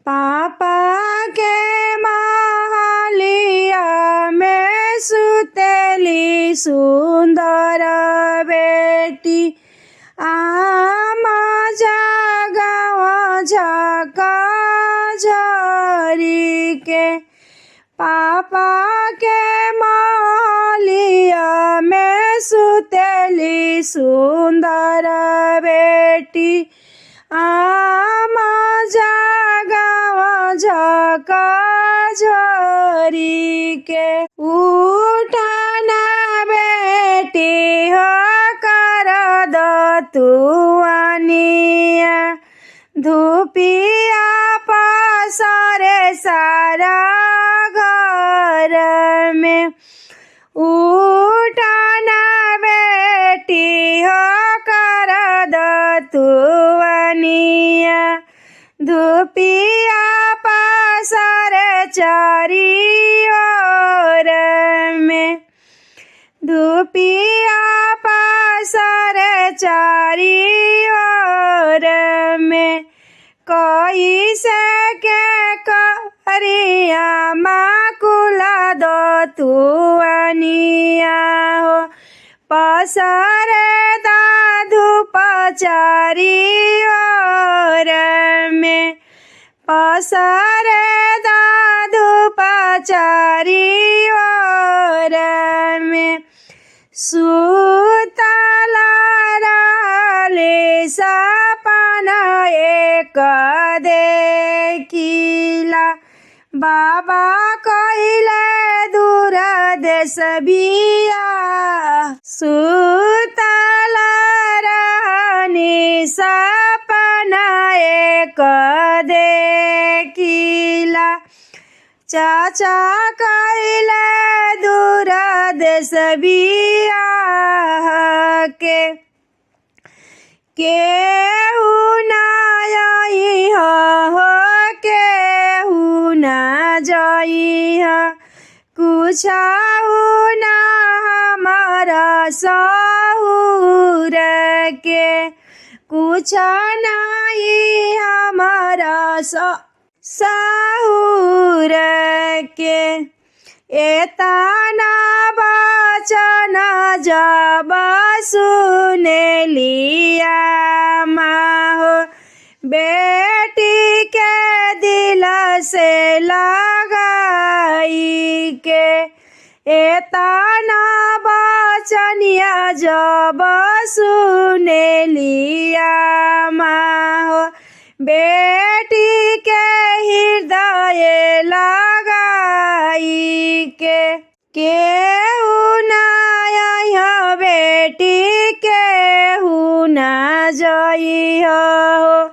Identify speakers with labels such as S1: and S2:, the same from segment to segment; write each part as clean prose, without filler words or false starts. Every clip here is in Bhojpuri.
S1: पापा के महलिया में सुतेली सुंदर बेटी आमा जगाव झका झरी के। पापा के महलिया में सुतेली सुंदर बेटी आमा जगाव झका झरी के। उठना बेटी हो कर दो तुआनिया धूपिया पसरे सारा घर में। उठना बेटी हो कर दो तुआनिया धूपिया पसरे चारी ओर में। धूपिया पसरे चारी ओर में। कैसे के करिया माकुला दो तुआनिया हो पसरे धूप चारी ओर में। पसरे धूप चारी ओर में। सुतला रहले सपना एक देखिला बाबा कइले दूर देश बिया। सुतला रहनी सपना एक देखिला चाचा कइले दूर देश बिया के। केहू ना आई हो केहू ना जाई हो कुछहू ना हमारा सहुर के। कुछ नहीं हमारा सहुर के। एतना वचन जब सुने लिया माहो बेटी के दिल से लगाई के। एतना वचनिया जब सुने लिया माहो बेटी के हृदय लगाई के। केहू ना आई हो बेटी केहू ना जाई हो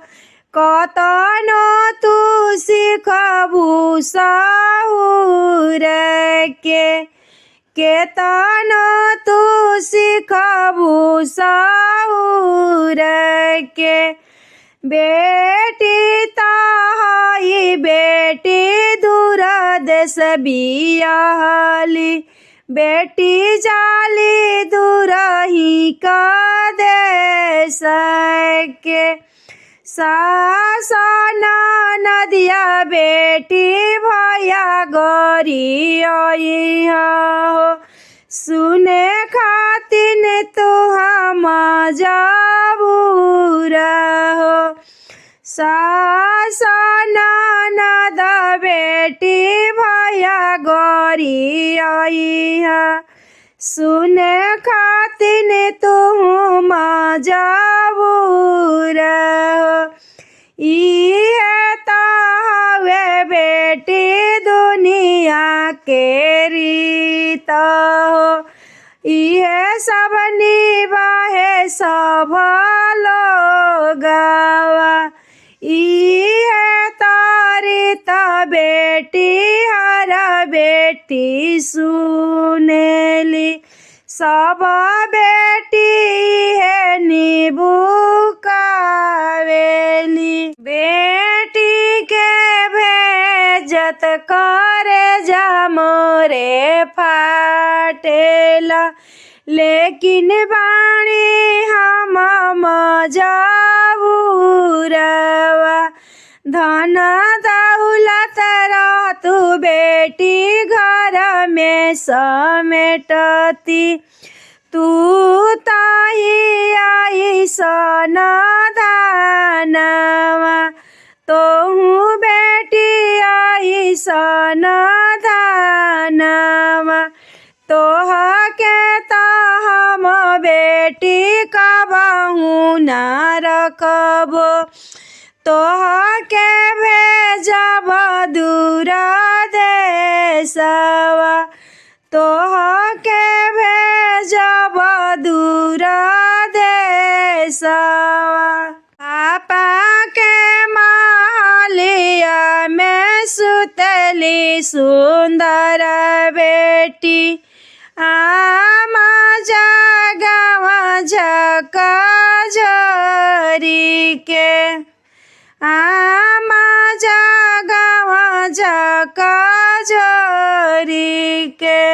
S1: कतनो तू सिखबू सहुर के। केतनो तू सिखबू सहुर के। बेटी ताई बेटी दूर देश बियाहली बेटी जाली दूर ही का देश के। सास नदिया बेटी भैया गोरी आई हो सुने खातिन तू हम जबूर हो। सास ननद बेटी भैया गोरी आई हो सुने खातिन तू हम जबूर हो। इहे तो हवे बेटी दुनिया के रीत हो। इहे सब निभाए सब लोगवा। इहे तारीत बेटी हर बेटी सुनेली सब बेटी है निबुकावेली। बेटी के भेजत करे जा मोरे फाटेला लेकिन बाणी हम मजबूरवा धन दौलत रहतु बेटी घर में समेटती। तू ताही अइसन दानवा तोहू बेटी अइसन दानवा तोहके त हम बेटी कबहू न रखबो। तोहके भेजब दूर देशवा तोहके भेजब दूर देशवा। पापा के महलिया में सुतली सुंदर बेटी। आमा जगवा झका झोरी के आमा जगवा झका झोरी के।